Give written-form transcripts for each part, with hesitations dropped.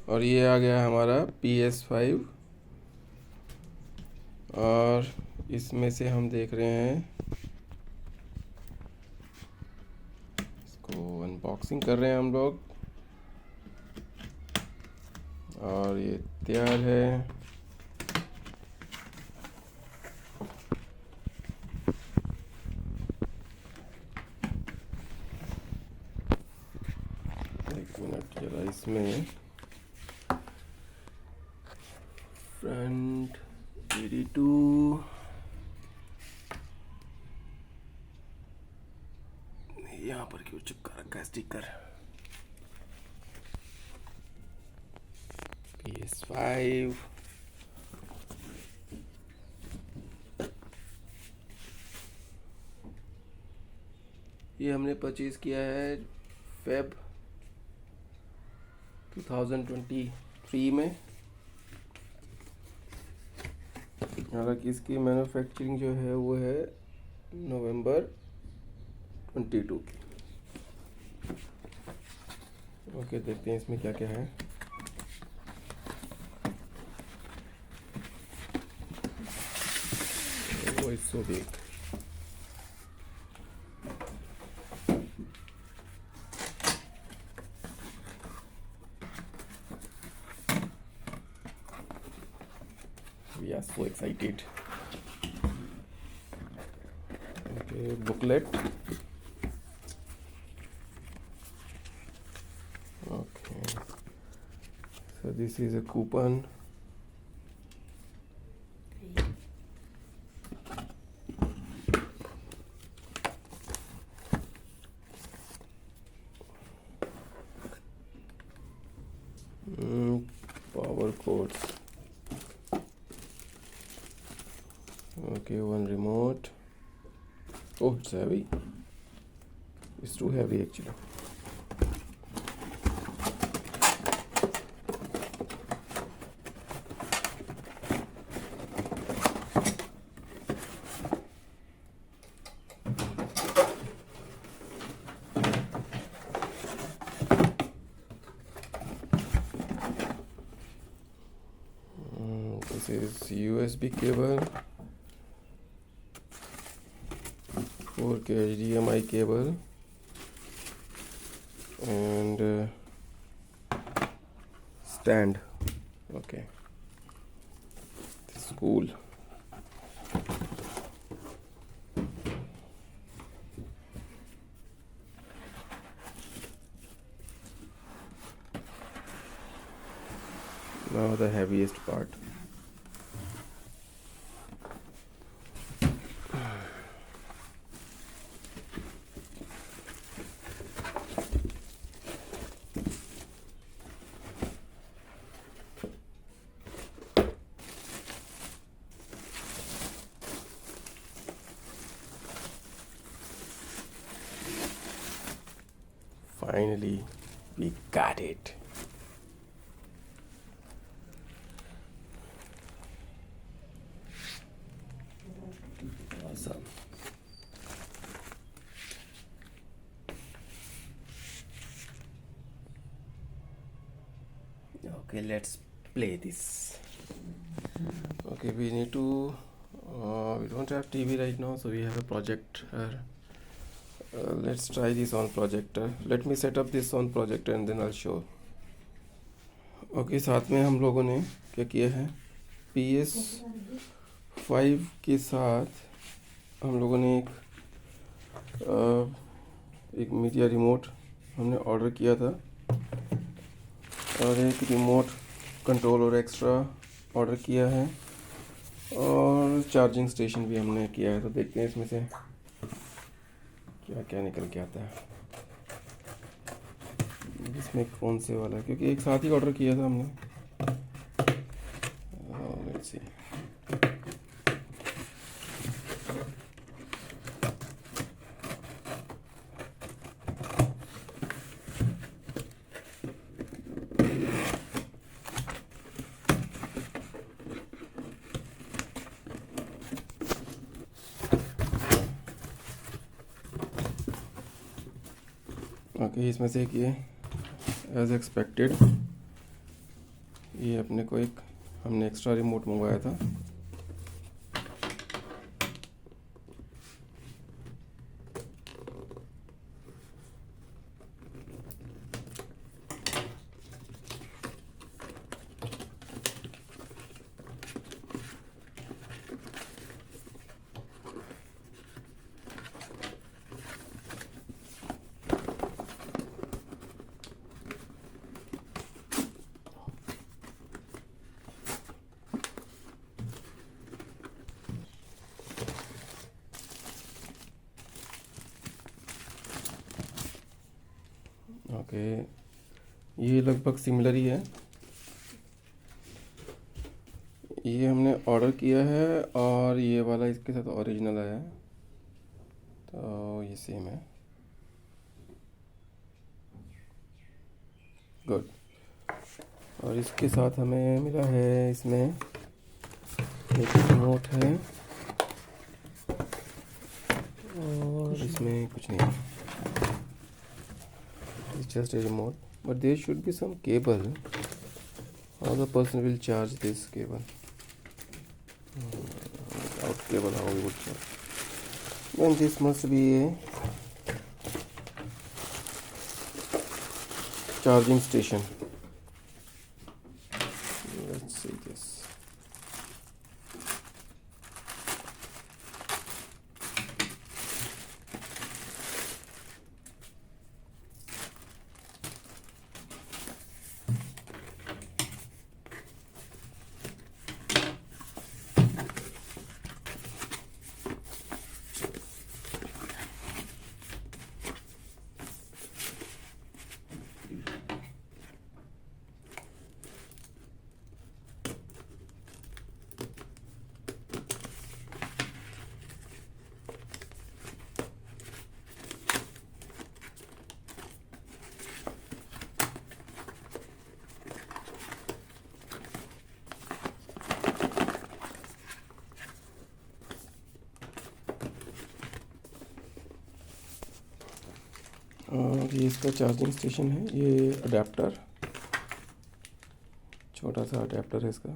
और ये आ गया हमारा PS5। और इसमें से हम देख रहे हैं, इसको अनबॉक्सिंग कर रहे हैं हम लोग। और ये तैयार है। एक मिनट जरा, इसमें फ्रंट PD2, यहाँ पर क्यों चिपका रखा है स्टिकर। PS5, ये हमने परचेज किया है फेब 2023 में। हालांकि इसकी मैन्युफैक्चरिंग जो है वो है नवंबर 22 की। ओके, देखते हैं इसमें क्या क्या है। वो it's so big. We are so excited. Okay, booklet. Okay, so this is a coupon. Power cords. Okay, one remote. Oh, it's heavy. It's too heavy actually. This is USB cable, 4K HDMI cable, and stand. Okay, this is cool. Now the heaviest part. Finally, we got it. Awesome. Okay, let's play this. Okay, we need to. We don't have TV right now, so we have a projector. Let's try this on projector. Let me set up this on projector and then I'll show. Okay, साथ में हम लोगों ने क्या किया है, PS5 के साथ हम लोगों ने एक मीडिया रिमोट हमने ऑर्डर किया था, और एक रिमोट कंट्रोलर एक्स्ट्रा ऑर्डर किया है, और चार्जिंग स्टेशन भी हमने किया है। तो देखते हैं इसमें से क्या क्या निकल के आता है, इसमें कौन से वाला है, क्योंकि एक साथ ही ऑर्डर किया था हमने। Let's see. ओके, इसमें से एक ये एज एक्सपेक्टेड ये अपने को एक हमने एक्स्ट्रा रिमोट मंगवाया था। ओके, ये लगभग सिमिलर ही है। ये हमने ऑर्डर किया है और ये वाला इसके साथ ओरिजिनल आया है, तो ये सेम है। गुड। और इसके साथ हमें मिला है इसमें एक रिमोट है और इसमें कुछ नहीं है। It's just a remote, but there should be some cable. How the person will charge this cable? Without cable, how we would charge? Then this must be a charging station. Let's see this. और ये इसका charging station है। ये adapter, छोटा सा adapter है इसका।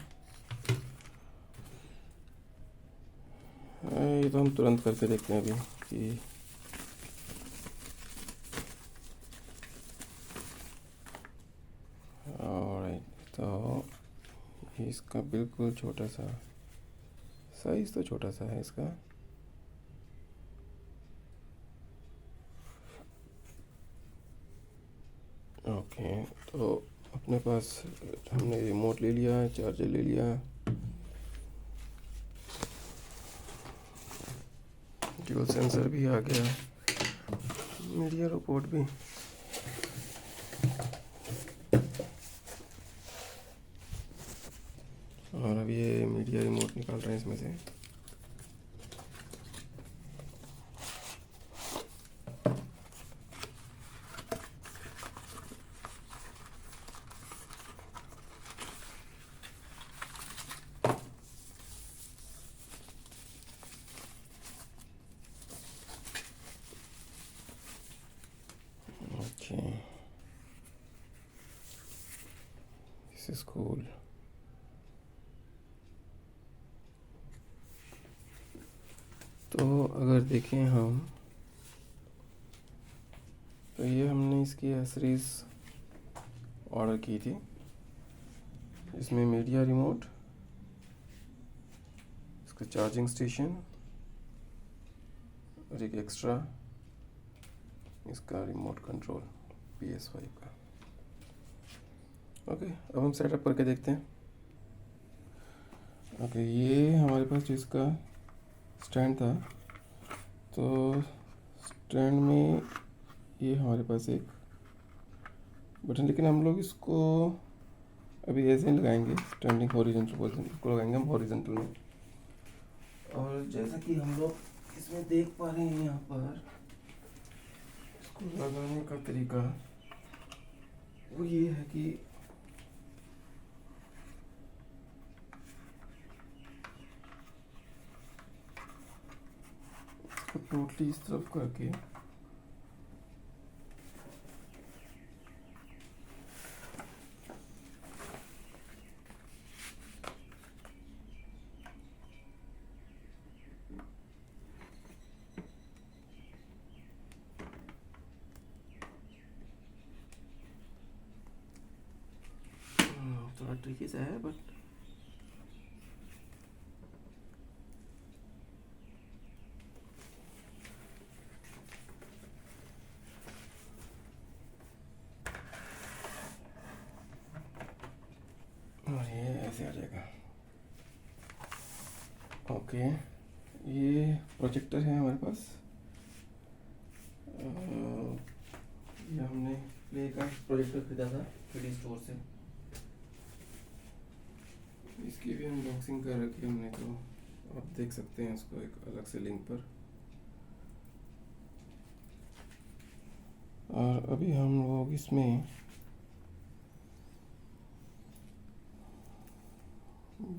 ये तो हम तुरंत करके देखते हैं अभी कि ऑलराइट। तो इसका बिल्कुल छोटा सा साइज़, तो छोटा सा है इसका। ओके, तो अपने पास हमने रिमोट ले लिया, चार्जर ले लिया, ड्यूल सेंसर भी आ गया, मीडिया रिपोर्ट भी। और अब ये मीडिया रिमोट निकाल रहे हैं इसमें से। Okay, this is cool. तो अगर देखें हम, तो ये हमने इसकी एसेसरीज ऑर्डर की थी। इसमें मीडिया रिमोट, इसका चार्जिंग स्टेशन और एक एक्स्ट्रा इसका रिमोट कंट्रोल PS5 का। ओके, अब हम सेटअप करके देखते हैं। ओके, ये हमारे पास जो इसका स्टैंड था, तो स्टैंड में ये हमारे पास एक बटन, लेकिन हम लोग इसको अभी ऐसे ही लगाएंगे, स्टैंडिंग हॉरिजॉन्टल पोजीशन को लगाएंगे हम हॉरिजॉन्टल में। और जैसा कि हम लोग इसमें देख पा रहे हैं, यहाँ पर इसको लगाने का तरीका वो ये है कि इसको टोटली इस तरफ करके थोड़ा ट्रिकी सा है बट और ये ऐसे आ जाएगा। ओके, ये प्रोजेक्टर है हमारे पास। ये हमने प्ले का प्रोजेक्टर खरीदा था 3D स्टोर से। इसकी भी अनबॉक्सिंग कर रखी है हमने, तो आप देख सकते हैं इसको एक अलग से लिंक पर। और अभी हम लोग इसमें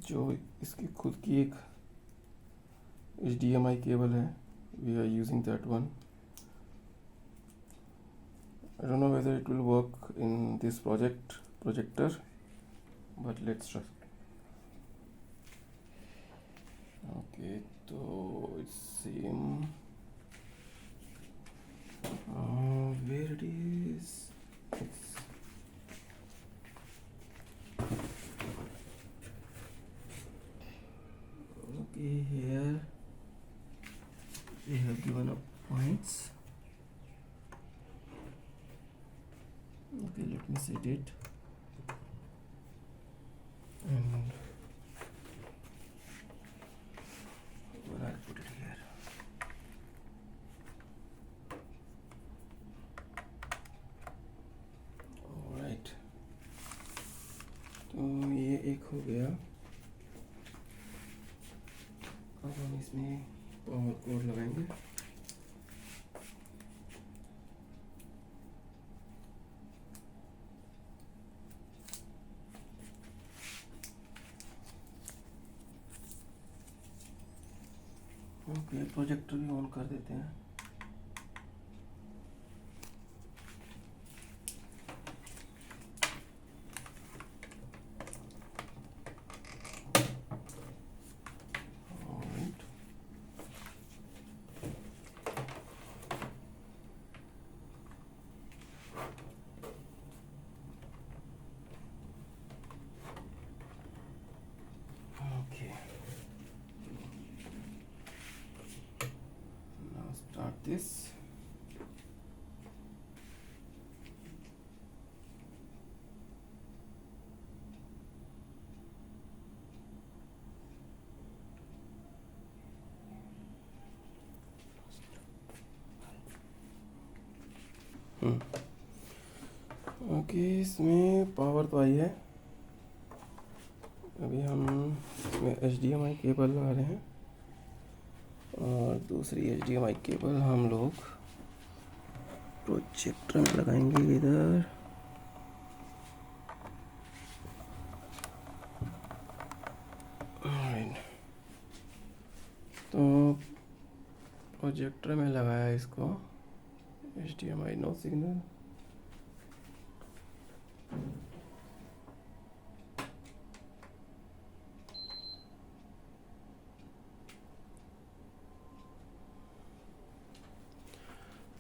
जो इसकी खुद की एक HDMI केबल है, we are using that one. I don't know whether it will work in this projector, but let's try. Okay, so it's same. Where it is? Okay, here they have given up points. Okay, let me set it. And where I'll put it here. Alright, तो ये एक हो गया। अब हम इसमें power code लगाएंगे। Okay, projector भी ऑन कर देते हैं। Start this. ओके, इसमें पावर तो आई है। अभी हम इसमें HDMI केबल लगा रहे हैं और दूसरी HDMI केबल हम लोग प्रोजेक्टर में लगाएंगे इधर। तो प्रोजेक्टर में लगाया इसको HDMI, नो सिग्नल।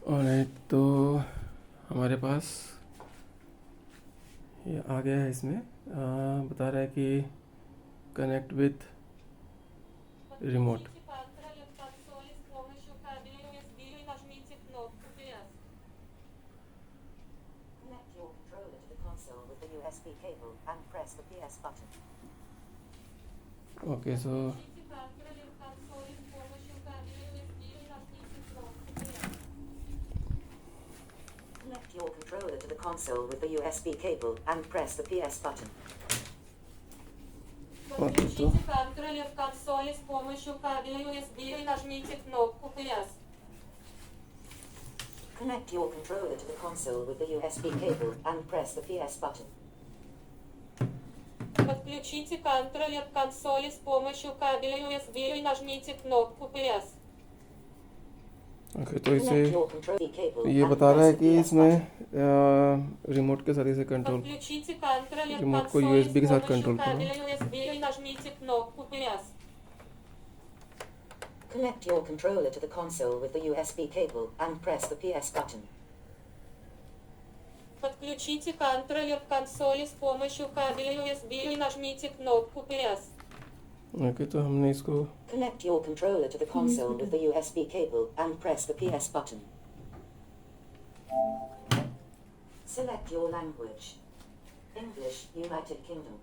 ऑलराइट, तो हमारे पास ये आ गया है। इसमें बता रहा है कि connect with remote. Okay, so Connect your controller to the console with the USB cable and press the PS button. Подключите контроллер консоли с помощью кабеля USB и нажмите кнопку PS. Connect your controller to the console with the USB cable and press the PS button. Подключите контроллер консоли с помощью кабеля USB и нажмите кнопку PS. Okay, तो इसे ये बता रहा है कि इसमें remote के साथ इसे कंट्रोल, रिमोट को USB के साथ कंट्रोल करो। Connect your controller to the console with the USB cable and press the PS button. Подключите контроллер к консоли с помощью кабеля USB и нажмите кнопку PS. Okay तो हमने इसको Connect your controller to the console with the USB cable and press the PS button. Select your language. English, United Kingdom.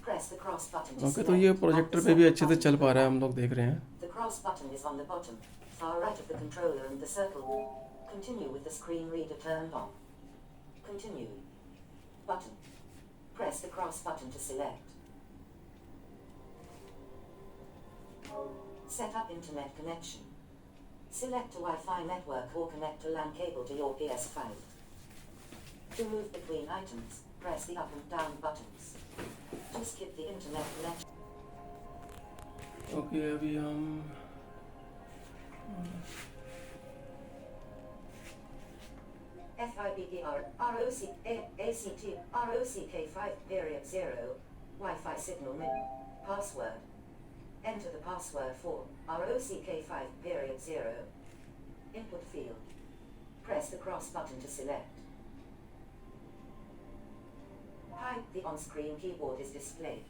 Press the cross button to okay select. तो ये and projector the पे भी circle अच्छे से button चल to पा the रहा है, हम right. लोग देख रहे हैं. The cross button is on the bottom, far right of the controller and the circle. Continue with the screen reader turned on. Continue. Button. Press the cross button to select. Set up internet connection. Select a Wi-Fi network or connect a LAN cable to your PS5. To move between items, press the up and down buttons. To skip the internet connection. Okay अभी हम FIBPR ROC ACT ROCK5 period 0 Wi-Fi signal password. Enter the password for ROCK5 period 0. Input field. Press the cross button to select. Hide the on-screen keyboard is displayed.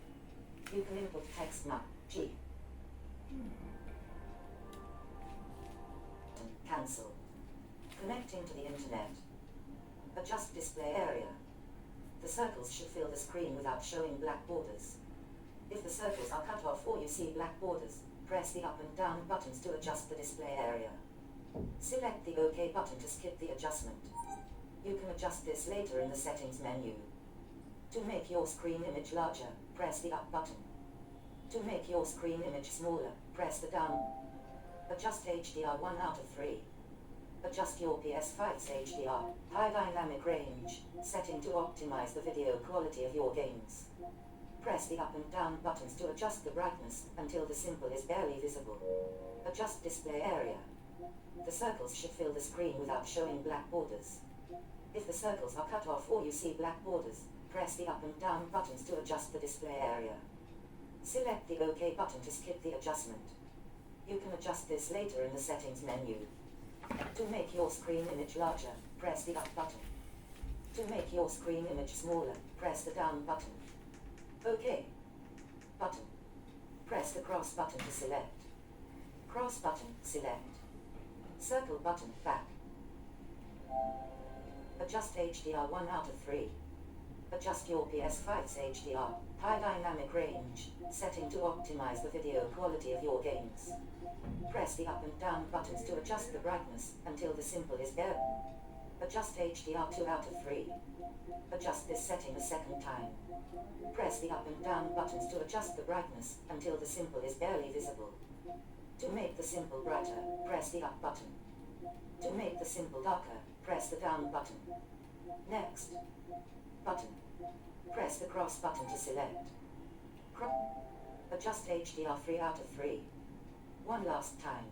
You can input text now. G. Cancel. Connecting to the internet. Adjust display area. The circles should fill the screen without showing black borders. If the circles are cut off or you see black borders, press the up and down buttons to adjust the display area. Select the OK button to skip the adjustment. You can adjust this later in the settings menu. To make your screen image larger, press the up button. To make your screen image smaller, press the down. Adjust HDR 1 out of 3. Adjust your PS5's HDR, high dynamic range, setting to optimize the video quality of your games. Press the up and down buttons to adjust the brightness until the symbol is barely visible. Adjust display area. The circles should fill the screen without showing black borders. If the circles are cut off or you see black borders, press the up and down buttons to adjust the display area. Select the OK button to skip the adjustment. You can adjust this later in the settings menu. To make your screen image larger, press the up button. To make your screen image smaller, press the down button. OK. Button. Press the cross button to select. Cross button, select. Circle button, back. Adjust HDR 1 out of 3. Adjust your PS5's HDR, high dynamic range, setting to optimize the video quality of your games. Press the up and down buttons to adjust the brightness until the symbol is bare. Adjust HDR 2 out of 3. Adjust this setting a second time. Press the up and down buttons to adjust the brightness until the symbol is barely visible. To make the symbol brighter, press the up button. To make the symbol darker, press the down button. Next. Button. Press the cross button to select. Adjust HDR 3 out of 3. One last time.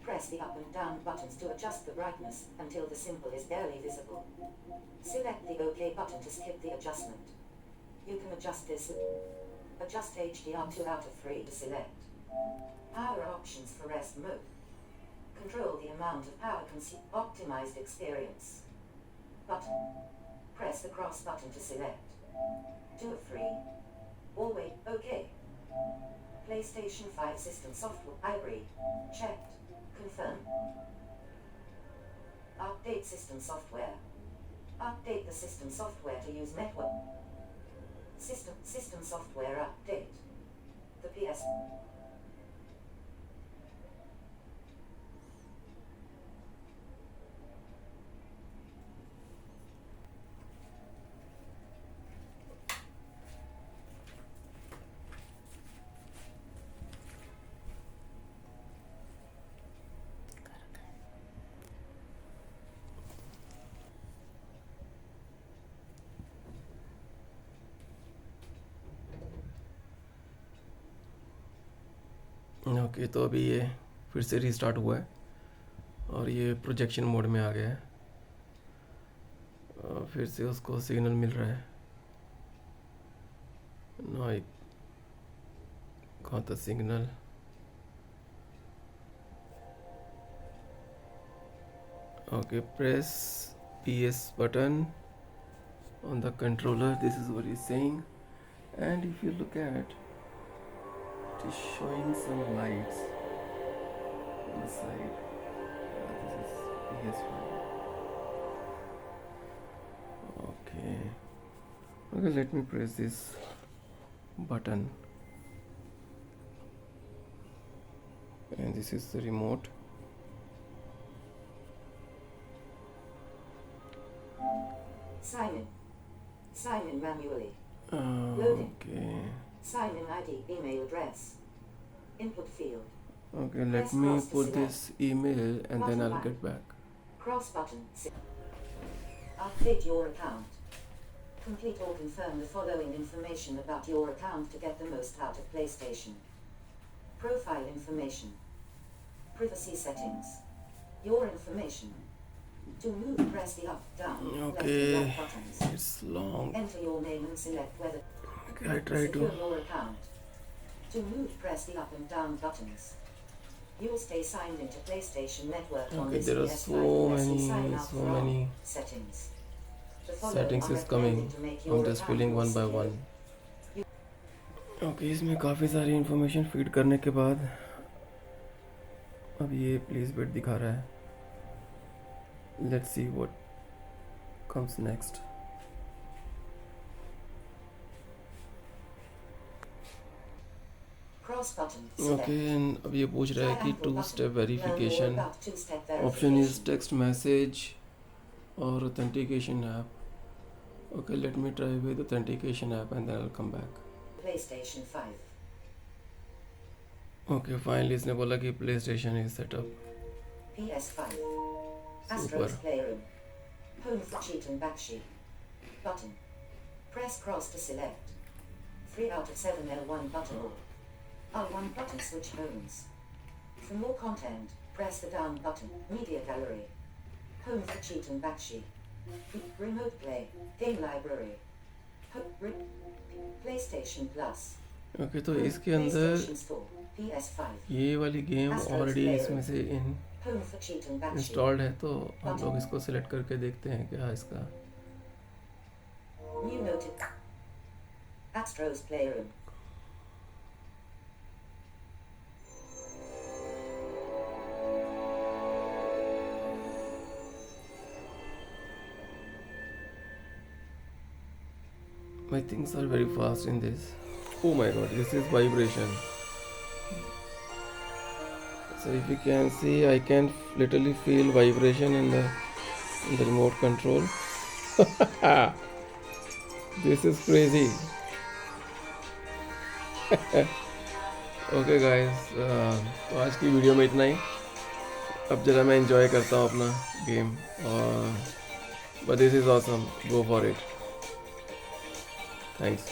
Press the up and down buttons to adjust the brightness until the symbol is barely visible. Select the OK button to skip the adjustment. You can adjust this. Adjust HDR 2 out of 3 to select. Power options for rest mode. Control the amount of power consumed. Optimized experience. Button. Press the cross button to select. 2 of 3. Or wait, OK. PlayStation 5 system software. I agree. Checked. Confirm. Update system software. Update the system software to use network. System software update. The PS. Okay तो अभी ये फिर से restart हुआ है और ये projection mode में आ गया है. फिर से उसको सिग्नल मिल रहा है. No I got the signal. Okay press PS button on the controller. This is what it's saying, and if you look at, it is showing some lights on the side. This is PS5. Okay. Okay, let me press this button, and this is the remote. Sign in. Sign in manually. Okay. Sign in ID, email address. Input field. Okay, let me put this email and then I'll get back. Cross button. Update your account. Complete or confirm the following information about your account to get the most out of PlayStation. Profile information. Privacy settings. Your information. To move, press the up, down, left and right buttons. It's long. Enter your name and select whether Okay, I try secure to. your account. To move, press the up and down buttons. You will stay signed into PlayStation Network on Okay, this there are PS5 so unless you sign many, up so for all many settings. The following settings are is coming. recommended to make I'm your just account filling more one by secure. one. Okay, इसमें काफ़ी सारी information feed करने के बाद अब ये please बेट दिखा रहा है. Let's see what comes next. Cross button. Select. Okay, and अब ये पूछ रहा है कि Triangle to button. Step Learn more verification. about two-step Option is verification. text message or authentication app. Okay, let me try with authentication app and then I'll come back. PlayStation 5. Okay, finally इसने बोला कि PlayStation is set up. PS5. Super. Astro's Playroom. Home for cheat and backsheet. Button. Press cross to select. 3 out of 7 L1 button or R1 button switch homes. For more content, press the down button. Media gallery. Home for cheat and backsheet. Remote play. Game library. PlayStation Plus. Okay, तो इसके अंदर PlayStation Store. PS5. ये वाली game already इसमें से Home for cheat and backsheet. Installed है, तो हम लोग इसको सिलेक्ट करके देखते हैं क्या इसका. New noted. Astro's Playroom. My things are very fast in this. Oh my god, this is vibration. So if you can see, I can literally feel vibration in the remote control. This is crazy. Okay guys, तो आज की video में इतना ही. अब जरा मैं enjoy करता हूँ अपना गेम, और but this is awesome. Go for it. Thanks.